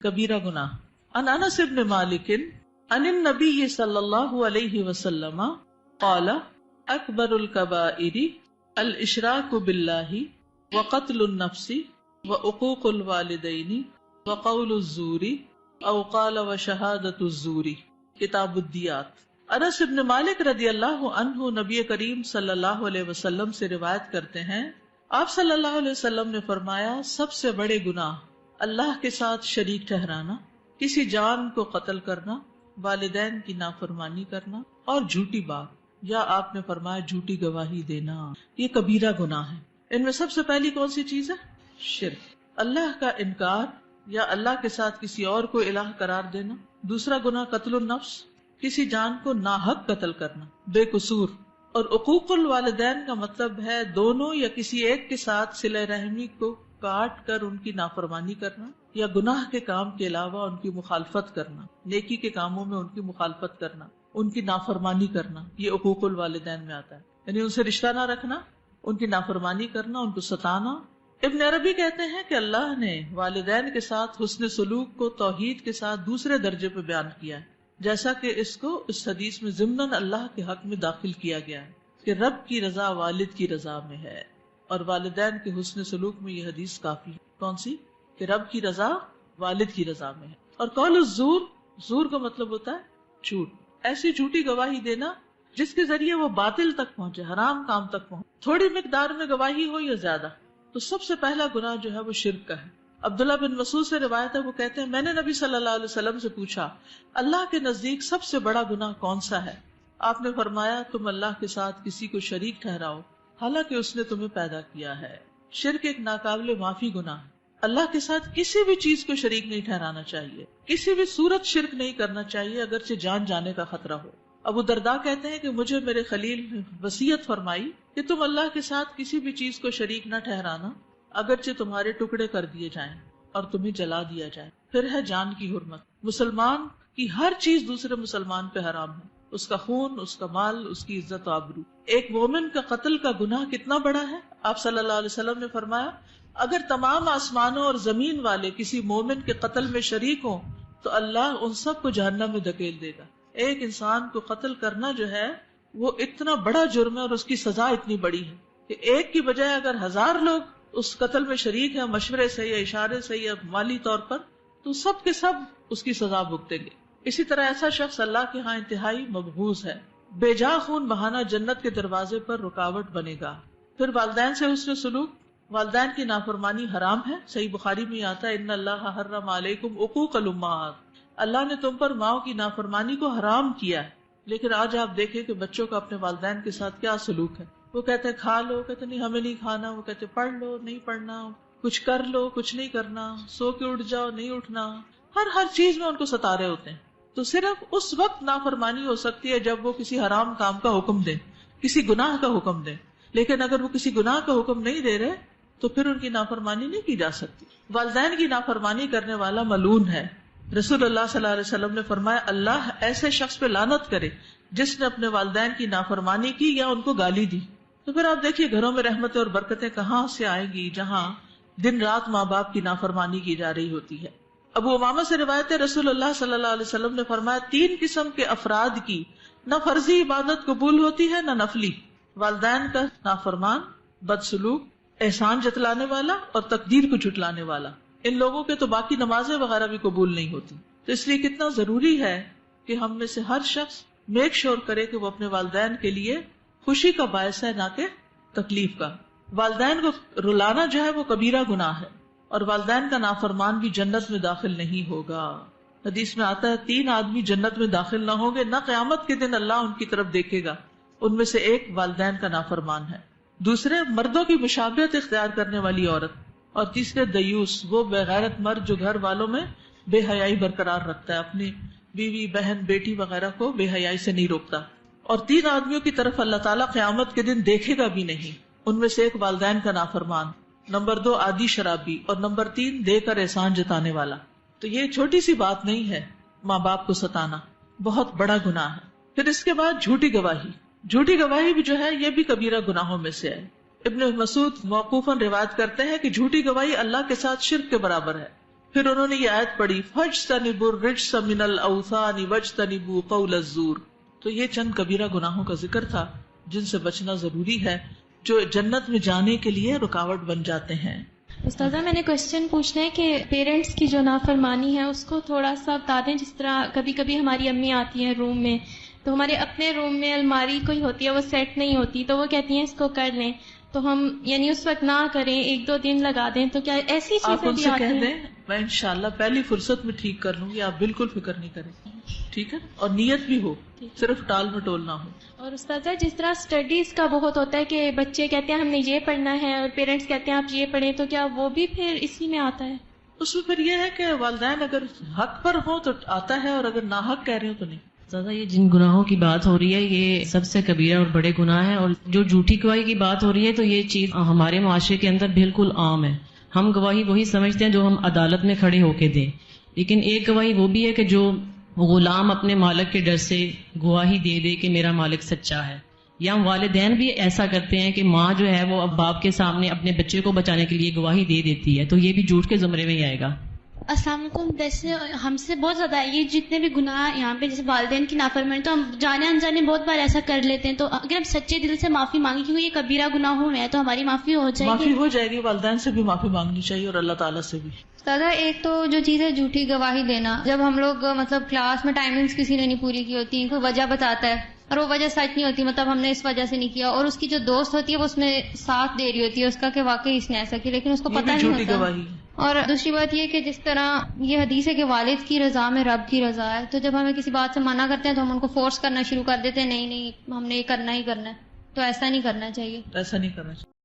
کبیرہ گناہ. عن انس بن مالک عن النبی صلی اللہ علیہ وسلم قال اکبر الکبائر الاشراک باللہ وقتل النفس وعقوق الوالدین وقول الزور او قال وشہادۃ الزور. کتاب الدیات. انس بن مالک رضی اللہ عنہ نبی کریم صلی اللہ علیہ وسلم سے روایت کرتے ہیں، آپ صلی اللہ علیہ وسلم نے فرمایا، سب سے بڑے گناہ اللہ کے ساتھ شریک ٹھہرانا، کسی جان کو قتل کرنا، والدین کی نافرمانی کرنا اور جھوٹی بات، یا آپ نے فرمایا جھوٹی گواہی دینا. یہ کبیرہ گناہ ہے. ان میں سب سے پہلی کون سی چیز ہے؟ شرک، اللہ کا انکار یا اللہ کے ساتھ کسی اور کو الہ قرار دینا. دوسرا گناہ قتل النفس، کسی جان کو ناحق قتل کرنا بے قصور. اور عقوق الوالدین کا مطلب ہے دونوں یا کسی ایک کے ساتھ صلہ رحمی کو کاٹ کر ان کی نافرمانی کرنا یا گناہ کے کام کے علاوہ ان کی مخالفت کرنا، نیکی کے کاموں میں ان کی مخالفت کرنا، ان کی نافرمانی کرنا. یہ عقوق الوالدین میں آتا ہے، یعنی ان سے رشتہ نہ رکھنا، ان کی نافرمانی کرنا، ان کو ستانا. ابن عربی کہتے ہیں کہ اللہ نے والدین کے ساتھ حسن سلوک کو توحید کے ساتھ دوسرے درجے پہ بیان کیا ہے، جیسا کہ اس کو اس حدیث میں ضمناً اللہ کے حق میں داخل کیا گیا ہے کہ رب کی رضا والد کی رضا میں ہے، اور والدین کے حسن سلوک میں یہ حدیث کافی ہے. کون سی؟ کہ رب کی رضا والد کی رضا میں ہے. اور قول الزور، زور کا مطلب ہوتا ہے جھوٹ، ایسی جھوٹی گواہی دینا جس کے ذریعے وہ باطل تک پہنچے، حرام کام تک پہنچے، تھوڑی مقدار میں گواہی ہو یا زیادہ. تو سب سے پہلا گناہ جو ہے وہ شرک کا ہے. عبداللہ بن مسعود سے روایت ہے، وہ کہتے ہیں میں نے نبی صلی اللہ علیہ وسلم سے پوچھا، اللہ کے نزدیک سب سے بڑا گناہ کون سا ہے؟ آپ نے فرمایا، تم اللہ کے ساتھ کسی کو شریک ٹھہراؤ حالانکہ اس نے تمہیں پیدا کیا ہے. شرک ایک ناقابل معافی گناہ ہے. اللہ کے ساتھ کسی بھی چیز کو شریک نہیں ٹھہرانا چاہیے، کسی بھی صورت شرک نہیں کرنا چاہیے اگرچہ جان جانے کا خطرہ ہو. ابو درداء کہتے ہیں کہ مجھے میرے خلیل نے وصیت فرمائی کہ تم اللہ کے ساتھ کسی بھی چیز کو شریک نہ ٹھہرانا اگرچہ تمہارے ٹکڑے کر دیے جائیں اور تمہیں جلا دیا جائے. پھر ہے جان کی حرمت. مسلمان کی ہر چیز دوسرے مسلمان پہ حرام ہے، اس کا خون، اس کا مال، اس کی عزت و آبرو. ایک مومن کا قتل کا گناہ کتنا بڑا ہے؟ آپ صلی اللہ علیہ وسلم نے فرمایا، اگر تمام آسمانوں اور زمین والے کسی مومن کے قتل میں شریک ہوں تو اللہ ان سب کو جہنم میں دھکیل دے گا. ایک انسان کو قتل کرنا جو ہے وہ اتنا بڑا جرم ہے اور اس کی سزا اتنی بڑی ہے کہ ایک کی بجائے اگر 1000 لوگ اس قتل میں شریک ہیں، مشورے سے یا اشارے سے یا مالی طور پر، تو سب کے سب اس کی سزا بھگتیں گے. اسی طرح ایسا شخص اللہ کے ہاں انتہائی مبغوض ہے. بے جا خون بہانا جنت کے دروازے پر رکاوٹ بنے گا. پھر والدین سے حسن سلوک، والدین کی نافرمانی حرام ہے. صحیح بخاری میں آتا ہے، ان اللہ حرم علیکم عقوق الامہات، اللہ نے تم پر ماؤں کی نافرمانی کو حرام کیا ہے. لیکن آج آپ دیکھیں کہ بچوں کا اپنے والدین کے ساتھ کیا سلوک ہے. وہ کہتے ہیں کھا لو، کہتے نہیں ہمیں نہیں کھانا. وہ کہتے پڑھ لو، نہیں پڑھنا. کچھ کر لو، کچھ نہیں کرنا. سو کے اٹھ جاؤ، نہیں اٹھنا. ہر چیز میں ان کو ستا رہے ہوتے ہیں. تو صرف اس وقت نافرمانی ہو سکتی ہے جب وہ کسی حرام کام کا حکم دیں، کسی گناہ کا حکم دیں. لیکن اگر وہ کسی گناہ کا حکم نہیں دے رہے تو پھر ان کی نافرمانی نہیں کی جا سکتی. والدین کی نافرمانی کرنے والا ملعون ہے. رسول اللہ صلی اللہ علیہ وسلم نے فرمایا، اللہ ایسے شخص پہ لعنت کرے جس نے اپنے والدین کی نافرمانی کی یا ان کو گالی دی. تو پھر آپ دیکھیے گھروں میں رحمتیں اور برکتیں کہاں سے آئیں گی جہاں دن رات ماں باپ کی نافرمانی کی جا رہی ہوتی ہے. ابو امامہ سے روایت ہے، رسول اللہ صلی اللہ علیہ وسلم نے فرمایا، 3 قسم کے افراد کی نہ فرضی عبادت قبول ہوتی ہے نہ نفلی: والدین کا نافرمان، بدسلوک، احسان جتلانے والا اور تقدیر کو جھٹلانے والا. ان لوگوں کے تو باقی نمازیں وغیرہ بھی قبول نہیں ہوتی. تو اس لیے کتنا ضروری ہے کہ ہم میں سے ہر شخص میک شور کرے کہ وہ اپنے والدین کے لیے خوشی کا باعث ہے، نہ کہ تکلیف کا. والدین کو رلانا جو ہے وہ کبیرہ گناہ ہے، اور والدین کا نافرمان بھی جنت میں داخل نہیں ہوگا. حدیث میں آتا ہے 3 آدمی جنت میں داخل نہ ہوں گے، نہ قیامت کے دن اللہ ان کی طرف دیکھے گا. ان میں سے ایک والدین کا نافرمان ہے، دوسرے مردوں کی مشابہت اختیار کرنے والی عورت، اور تیسرے دیوس، وہ بے غیرت مرد جو گھر والوں میں بے حیائی برقرار رکھتا ہے، اپنی بیوی، بہن، بیٹی وغیرہ کو بے حیائی سے نہیں روکتا. اور 3 آدمیوں کی طرف اللہ تعالیٰ قیامت کے دن دیکھے گا بھی نہیں. ان میں سے ایک والدین کا نافرمان، نمبر 2 عادی شرابی، اور نمبر 3 دے کر احسان جتانے والا. تو یہ چھوٹی سی بات نہیں ہے ماں باپ کو ستانا، بہت بڑا گناہ ہے. پھر اس کے بعد جھوٹی گواہی. جھوٹی گواہی بھی جو ہے یہ بھی کبیرہ گناہوں میں سے ہے. ابن مسعود موقوفاً روایت کرتے ہیں کہ جھوٹی گواہی اللہ کے ساتھ شرک کے برابر ہے. پھر انہوں نے یہ آیت پڑھی فَاجْتَنِبُوا الرِّجْسَ مِنَ الْأَوْثَانِ وَاجْتَنِبُوا قَوْلَ الزُّورِ. تو یہ چند کبیرہ گناہوں کا ذکر تھا جن سے بچنا ضروری ہے، جو جنت میں جانے کے لیے رکاوٹ بن جاتے ہیں. استاذہ میں نے کوشچن پوچھنا ہے کہ پیرنٹس کی جو نافرمانی ہے اس کو تھوڑا سا بتا دیں. جس طرح کبھی کبھی ہماری امی آتی ہیں روم میں، تو ہمارے اپنے روم میں الماری کوئی ہوتی ہے وہ سیٹ نہیں ہوتی، تو وہ کہتی ہیں اس کو کر لیں، تو ہم یعنی اس وقت نہ کریں، 1-2 دن لگا دیں. تو کیا ایسی آپ چیزیں ان بھی سے آتی کہہ ہیں؟ دیں میں انشاءاللہ پہلی فرصت میں ٹھیک کر لوں گی، آپ بالکل فکر نہیں کریں. ٹھیک ہے، اور نیت بھی ہو، صرف ٹال مٹول نہ ہو. اور استاذہ جس طرح اسٹڈیز کا بہت ہوتا ہے کہ بچے کہتے ہیں ہم نے یہ پڑھنا ہے اور پیرنٹس کہتے ہیں آپ یہ پڑھیں، تو کیا وہ بھی پھر اسی میں آتا ہے؟ اس میں پھر یہ ہے کہ والدین اگر حق پر ہوں تو آتا ہے، اور اگر ناحق کہہ رہے ہو تو نہیں. زیادہ یہ جن گناہوں کی بات ہو رہی ہے یہ سب سے کبیرہ اور بڑے گناہ ہیں، اور جو جھوٹی گواہی کی بات ہو رہی ہے تو یہ چیز ہمارے معاشرے کے اندر بالکل عام ہے. ہم گواہی وہی سمجھتے ہیں جو ہم عدالت میں کھڑے ہو کے دیں، لیکن ایک گواہی وہ بھی ہے کہ جو غلام اپنے مالک کے ڈر سے گواہی دے دے کہ میرا مالک سچا ہے. یا والدین بھی ایسا کرتے ہیں کہ ماں جو ہے وہ اب باپ کے سامنے اپنے بچے کو بچانے کے لیے گواہی دے دیتی ہے، تو یہ بھی جھوٹ کے زمرے میں ہی آئے گا. السلام علیکم. ویسے ہم سے بہت زیادہ ہے یہ جتنے بھی گناہ یہاں پہ، جیسے والدین کی نافرمانی تو ہم جانے انجانے بہت بار ایسا کر لیتے ہیں. تو اگر ہم سچے دل سے معافی مانگیں کیونکہ یہ کبیرہ گناہوں میں ہے تو ہماری معافی ہو جائے معافی گی. ہو جائے گی، والدین سے بھی معافی مانگنی چاہیے اور اللہ تعالیٰ سے بھی. دادا ایک تو جو چیز ہے جھوٹی گواہی دینا، جب ہم لوگ مطلب کلاس میں ٹائمنگز کسی نے نہیں پوری کی ہوتی، کوئی وجہ بتاتا ہے اور وہ وجہ سچ نہیں ہوتی، مطلب ہم نے اس وجہ سے نہیں کیا، اور اس کی جو دوست ہوتی ہے وہ اس میں ساتھ دے رہی ہوتی ہے اس کا کہ واقعی اس نے ایسا کیا، لیکن اس کو یہ پتہ بھی نہیں جھوٹی ہوتا. گواہی. اور دوسری بات یہ کہ جس طرح یہ حدیث ہے کہ والد کی رضا میں رب کی رضا ہے، تو جب ہمیں کسی بات سے منع کرتے ہیں تو ہم ان کو فورس کرنا شروع کر دیتے ہیں، نہیں ہم نے یہ کرنا ہی کرنا ہے، تو ایسا نہیں کرنا چاہیے. ایسا نہیں کرنا چاہیے.